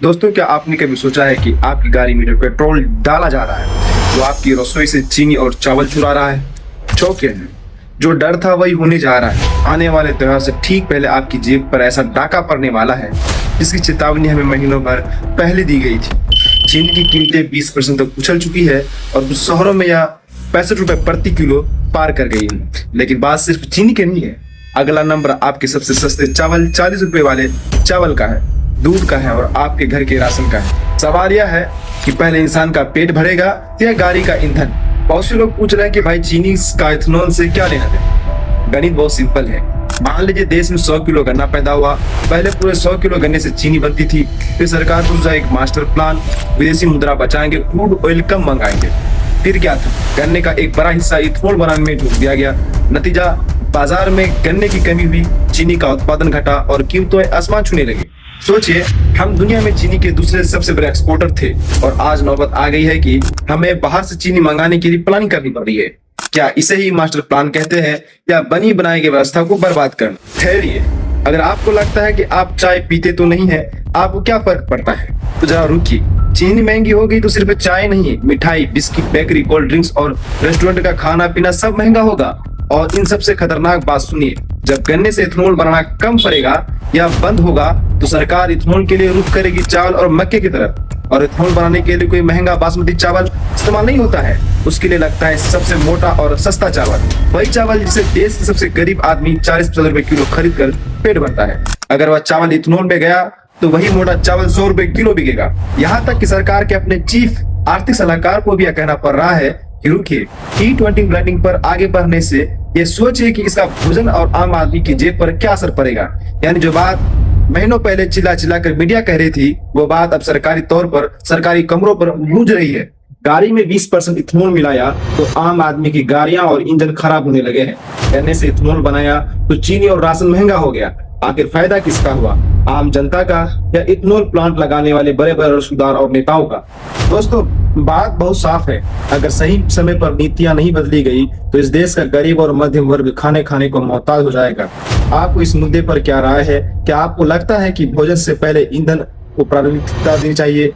दोस्तों, क्या आपने कभी सोचा है कि आपकी गाड़ी में जो पेट्रोल डाला जा रहा है वो आपकी रसोई से चीनी और चावल चुरा रहा है? चौंके हैं। जो डर था वही होने जा रहा है। आने वाले त्योहार से ठीक पहले आपकी जेब पर ऐसा डाका पड़ने वाला है जिसकी चेतावनी हमें महीनों भर पहले दी गई थी। चीनी की कीमतें 20% तक उछल चुकी है और कुछ शहरों में यह 65 रुपए प्रति किलो पार कर गई है। लेकिन बात सिर्फ चीनी की नहीं है। अगला नंबर आपके सबसे सस्ते चावल 40 रुपए वाले चावल का है, दूध का है और आपके घर के राशन का है। सवाल यह है कि पहले इंसान का पेट भरेगा या गाड़ी का ईंधन? बहुत से लोग पूछ रहे हैं कि भाई चीनी का इथेनॉल से क्या लेना देना। गणित बहुत सिंपल है। मान लीजिए देश में 100 किलो गन्ना पैदा हुआ। पहले पूरे 100 किलो गन्ने से चीनी बनती थी। फिर सरकार सोचा एक मास्टर प्लान, विदेशी मुद्रा बचाएंगे, क्रूड ऑयल कम मंगाएंगे। फिर क्या था, गन्ने का एक बड़ा हिस्सा इथेनॉल बनाने में झोंक दिया गया। नतीजा, बाजार में गन्ने की कमी हुई, चीनी का उत्पादन घटा और कीमतें आसमान छूने लगी। सोचिए, हम दुनिया में चीनी के दूसरे सबसे बड़े एक्सपोर्टर थे और आज नौबत आ गई है कि हमें बाहर से चीनी मंगाने के लिए प्लानिंग करनी पड़ रही है। क्या इसे ही मास्टर प्लान कहते हैं या बनी बनाई गई व्यवस्था को बर्बाद करना? ठहरिए, अगर आपको लगता है कि आप चाय पीते तो नहीं है, आपको क्या फर्क पड़ता है? तो जरा रुकिए। चीनी महंगी हो गई तो सिर्फ चाय नहीं, मिठाई, बिस्किट, बेकरी, कोल्ड ड्रिंक्स और रेस्टोरेंट का खाना पीना सब महंगा होगा। और इन सबसे खतरनाक बात सुनिए, जब गन्ने से इथेनॉल बनाना कम पड़ेगा या बंद होगा तो सरकार इथेनॉल के लिए रुख करेगी चावल और मक्के की तरफ। और इथेनॉल बनाने के लिए कोई महंगा बासमती चावल इस्तेमाल नहीं होता है। उसके लिए लगता है सबसे मोटा और सस्ता चावल, वही चावल जिसे देश के सबसे गरीब आदमी 40-50 रुपए किलो खरीद कर पेट भरता है। अगर वह चावल इथेनॉल में गया तो वही मोटा चावल 100 रुपए किलो बिकेगा। यहाँ तक कि सरकार के अपने चीफ आर्थिक सलाहकार को भी यह कहना पड़ रहा है कि रुकिए, T20 ब्रांडिंग पर आगे बढ़ने से ये सोचिए कि इसका भोजन और आम आदमी की जेब पर क्या असर पड़ेगा। यानी जो बात महीनों पहले चिल्ला चिल्ला कर मीडिया कह रही थी, वो बात अब सरकारी तौर पर सरकारी कमरों पर गूंज रही है। गाड़ी में 20% इथेनॉल मिलाया तो आम आदमी की गाड़ियां और इंजन खराब होने लगे हैं। गन्ने से इथेनॉल बनाया तो चीनी और राशन महंगा हो गया। आखिर फायदा किसका हुआ, आम जनता का या इथेनॉल प्लांट लगाने वाले बड़े बड़े रसूखदार और नेताओं का? दोस्तों, बात बहुत साफ है। अगर सही समय पर नीतियां नहीं बदली गई तो इस देश का गरीब और मध्यम वर्ग खाने खाने को मोहताज हो जाएगा। आपको इस मुद्दे पर क्या राय है? क्या आपको लगता है कि भोजन से पहले ईंधन को प्राथमिकता देनी चाहिए